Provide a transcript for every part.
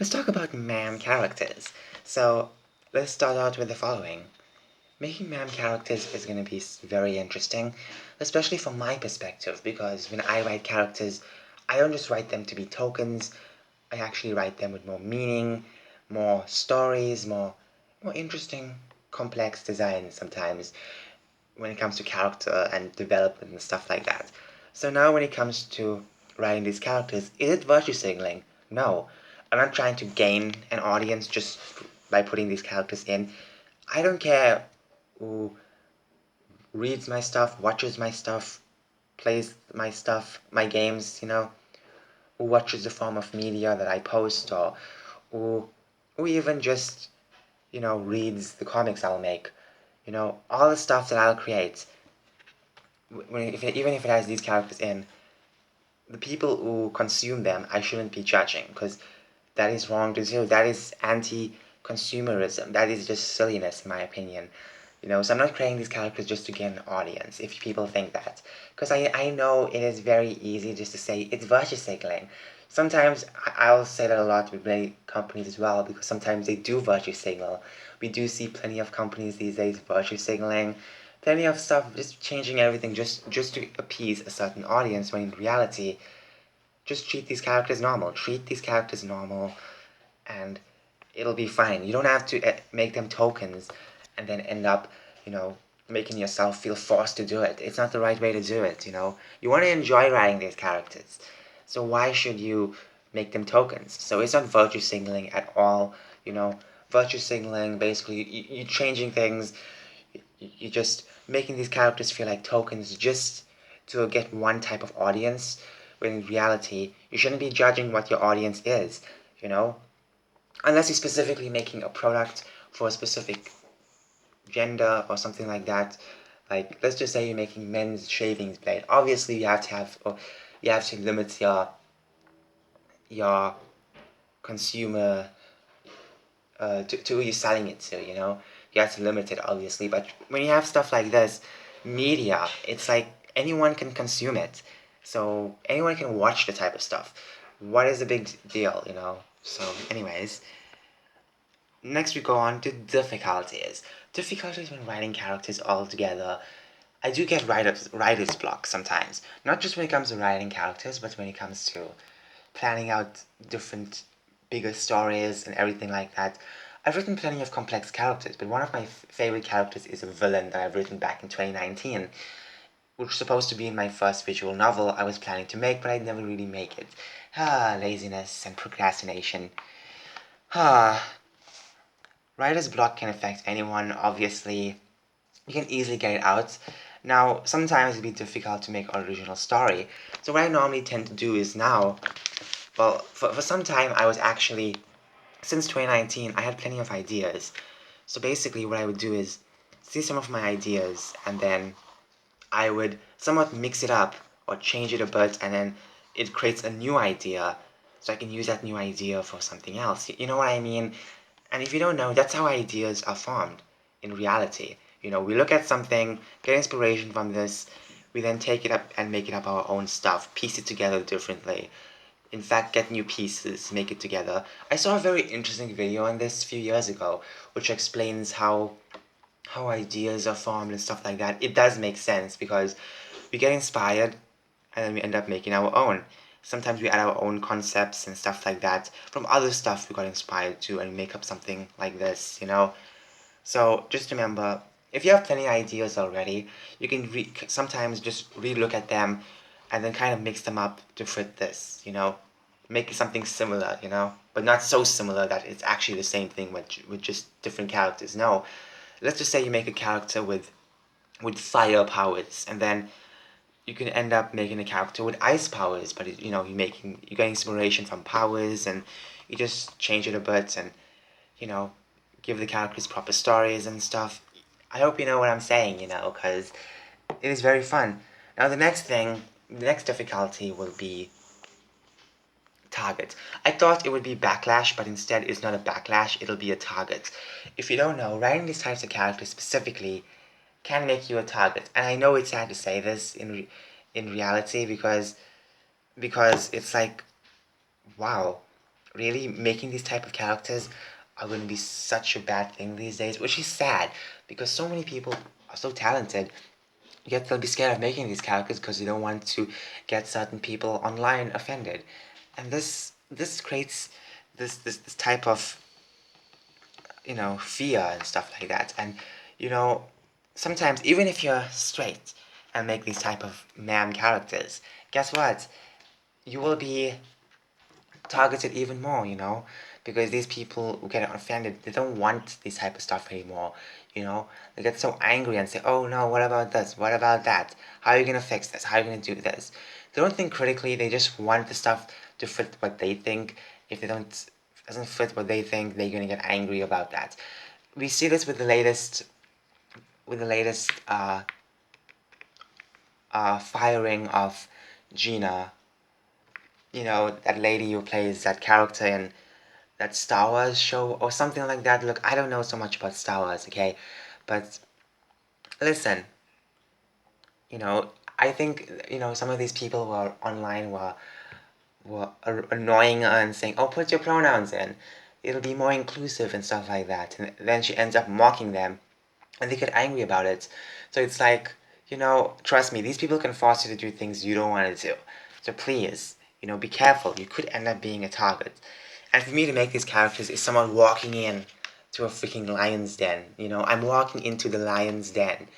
Let's talk about maam characters. So, let's start out with the following. Making maam characters is going to be very interesting, especially from my perspective, because when I write characters, I don't just write them to be tokens, I actually write them with more meaning, more stories, more interesting, complex designs sometimes when it comes to character and development and stuff like that. So now when it comes to writing these characters, is it virtue signaling? No. I'm not trying to gain an audience just by putting these characters in. I don't care who reads my stuff, watches my stuff, plays my stuff, my games, who watches the form of media that I post, or who, who even just, reads the comics I'll make. All the stuff that I'll create, even if it has these characters in, the people who consume them, I shouldn't be judging because that is wrong to do. That is anti-consumerism. That is just silliness, in my opinion. So I'm not creating these characters just to get an audience, if people think that. Because I know it is very easy just to say it's virtue signaling. Sometimes I'll say that a lot with many companies as well, because sometimes they do virtue signal. We do see plenty of companies these days virtue signaling, plenty of stuff just changing everything just to appease a certain audience, when in reality, just treat these characters normal. Treat these characters normal, and it'll be fine. You don't have to make them tokens and then end up, you know, making yourself feel forced to do it. It's not the right way to do it. You want to enjoy writing these characters. So why should you make them tokens? So it's not virtue signaling at all, you know. Virtue signaling, basically, you're changing things. You're just making these characters feel like tokens just to get one type of audience, when in reality, you shouldn't be judging what your audience is, you know? Unless you're specifically making a product for a specific gender or something like that. Like, let's just say you're making men's shaving blade. Obviously, you have to limit your consumer to who you're selling it to. You have to limit it, obviously. But when you have stuff like this, media, it's like anyone can consume it. So anyone can watch the type of stuff. What is the big deal? So, anyways, next we go on to difficulties. Difficulties when writing characters all together. I do get writer's block sometimes. Not just when it comes to writing characters, but when it comes to planning out different bigger stories and everything like that. I've written plenty of complex characters, but one of my favorite characters is a villain that I've written back in 2019, which was supposed to be in my first visual novel I was planning to make, but I never really make it. Laziness and procrastination. Ah, writer's block can affect anyone, obviously. You can easily get it out. Now, sometimes it'd be difficult to make an original story. So what I normally tend to do is now, well, for some time I was actually, since 2019, I had plenty of ideas. So basically what I would do is see some of my ideas, and then I would somewhat mix it up or change it a bit, and then it creates a new idea. So I can use that new idea for something else. You know what I mean? And if you don't know, that's how ideas are formed in reality. We look at something, get inspiration from this, we then take it up and make it up our own stuff, piece it together differently. In fact, get new pieces, make it together. I saw a very interesting video on this a few years ago, which explains how ideas are formed and stuff like that. It does make sense because we get inspired and then we end up making our own. Sometimes we add our own concepts and stuff like that from other stuff we got inspired to, and make up something like this. So just remember, if you have plenty of ideas already, you can sometimes just re-look at them and then kind of mix them up to fit this. Make something similar, but not so similar that it's actually the same thing with just different characters. No, let's just say you make a character with fire powers, and then you can end up making a character with ice powers, but you get inspiration from powers, and you just change it a bit, and you know give the characters proper stories and stuff. I hope you know what I'm saying, because it is very fun. Now the next difficulty will be target. I thought it would be backlash, but instead it's not a backlash, it'll be a target. If you don't know, writing these types of characters specifically can make you a target. And I know it's sad to say this in reality, because it's like, wow, really making these type of characters are going to be such a bad thing these days, which is sad because so many people are so talented, yet they'll be scared of making these characters because they don't want to get certain people online offended, and this creates this type of fear and stuff like that. And you know sometimes even if you're straight and make these type of man characters, guess what? You will be targeted even more, because these people who get offended, they don't want this type of stuff anymore. They get so angry and say, oh no, what about this, what about that, how are you gonna fix this, how are you gonna do this? They don't think critically, they just want the stuff to fit what they think. If they don't, if it doesn't fit what they think, they're gonna get angry about that. We see this with the latest firing of Gina, that lady who plays that character in that Star Wars show or something like that. Look, I don't know so much about Star Wars, okay? But listen, you know, I think, some of these people who are online were annoying her and saying, oh, put your pronouns in. It'll be more inclusive and stuff like that. And then she ends up mocking them and they get angry about it. So it's like, trust me, these people can force you to do things you don't want to do. So please, be careful. You could end up being a target. And for me to make these characters is someone walking in to a freaking lion's den. I'm walking into the lion's den.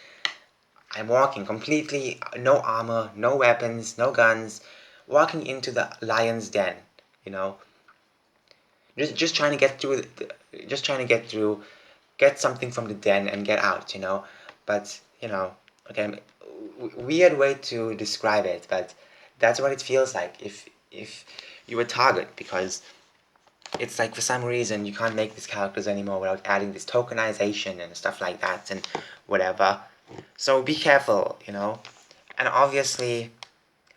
I'm walking completely, no armor, no weapons, no guns, walking into the lion's den. You know, just trying to get through, just trying to get through, get something from the den and get out. But okay, weird way to describe it, but that's what it feels like if you a target, because it's like for some reason you can't make these characters anymore without adding this tokenization and stuff like that and whatever. So be careful, and obviously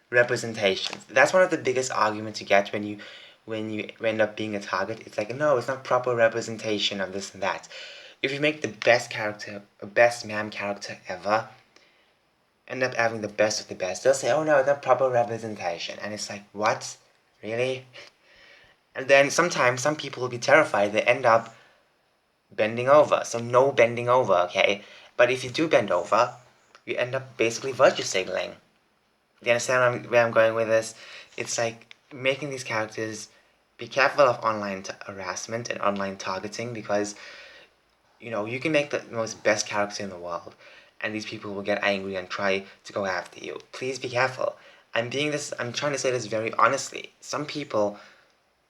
representation. That's one of the biggest arguments you get when you end up being a target. It's like, no, it's not proper representation of this and that. If you make the best character, a best man character ever, end up having the best of the best, they'll say, oh no, it's not proper representation. And it's like, what? Really? And then sometimes some people will be terrified. They end up bending over. So no bending over, okay? But if you do bend over, you end up basically virtue signaling. Do you understand where I'm going with this? It's like making these characters be careful of online harassment and online targeting, because you can make the most best character in the world and these people will get angry and try to go after you. Please be careful. I'm trying to say this very honestly. Some people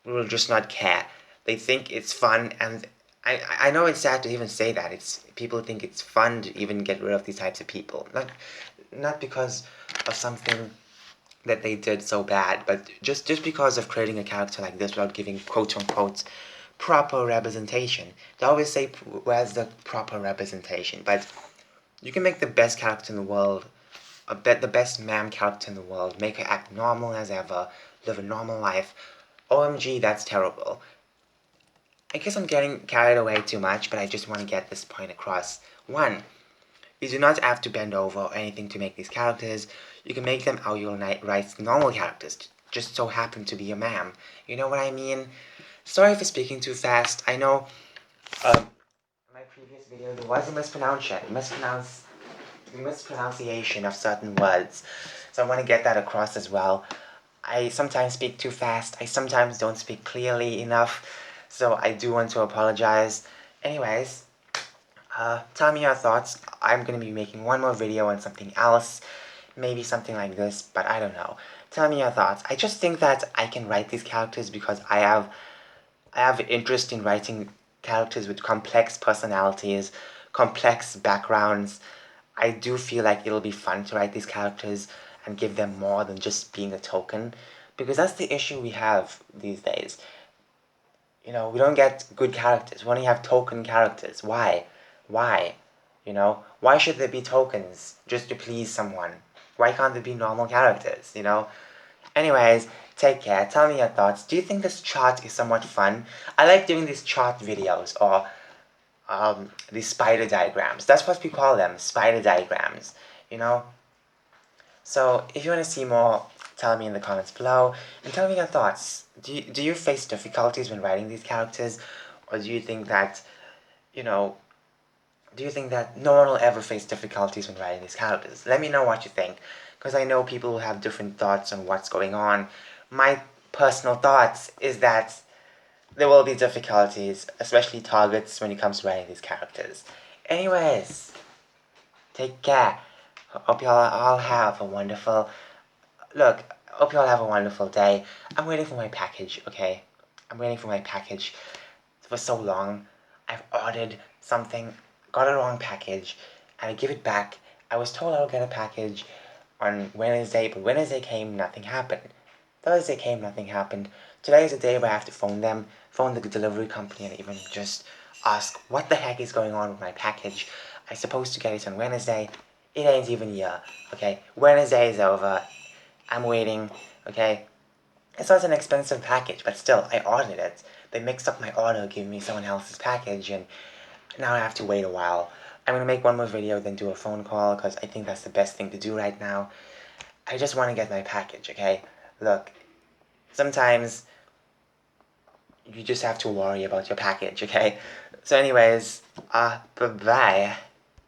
will just not care. They think it's fun, and I know it's sad to even say that. It's people think it's fun to even get rid of these types of people. Not because of something that they did so bad, but just because of creating a character like this without giving quote unquote proper representation. They always say, where's the proper representation? But you can make the best character in the world, the best ma'am character in the world, make her act normal as ever, live a normal life. OMG, that's terrible. I guess I'm getting carried away too much, but I just want to get this point across. One, you do not have to bend over or anything to make these characters. You can make them how you'll write normal characters, just so happen to be a ma'am. You know what I mean? Sorry for speaking too fast. I know in my previous video there was a mispronunciation of certain words, so I want to get that across as well. I sometimes speak too fast. I sometimes don't speak clearly enough, so I do want to apologize. Anyways, tell me your thoughts. I'm going to be making one more video on something else, maybe something like this, but I don't know. Tell me your thoughts. I just think that I can write these characters because I have interest in writing characters with complex personalities, complex backgrounds. I do feel like it'll be fun to write these characters and give them more than just being a token, because that's the issue we have these days. We don't get good characters. We only have token characters. Why? Why? Why should there be tokens just to please someone? Why can't there be normal characters? Anyways, take care. Tell me your thoughts. Do you think this chart is somewhat fun? I like doing these chart videos, or these spider diagrams. That's what we call them, spider diagrams. You know. So if you want to see more Tell me in the comments below, and tell me your thoughts. Do you face difficulties when writing these characters, or do you think that, you know, do you think that no one will ever face difficulties when writing these characters? Let me know what you think, because I know people will have different thoughts on what's going on. My personal thoughts is that there will be difficulties, especially targets when it comes to writing these characters. Anyways, take care. Hope y'all all have a wonderful look. Hope y'all have a wonderful day. I'm waiting for my package. Okay, I'm waiting for my package for so long. I've ordered something, got a wrong package, and I give it back. I was told I'll get a package on Wednesday, but Wednesday came, nothing happened. Thursday came, nothing happened. Today is a day where I have to phone the delivery company, and even just ask what the heck is going on with my package. I'm supposed to get it on Wednesday. It ain't even here. Okay, Wednesday is over. I'm waiting. Okay, it's not an expensive package, but still, I ordered it. They mixed up my order, giving me someone else's package, and now I have to wait a while. I'm gonna make one more video, then do a phone call, because I think that's the best thing to do right now. I just want to get my package, okay? Look, sometimes you just have to worry about your package, okay? So anyways, bye-bye.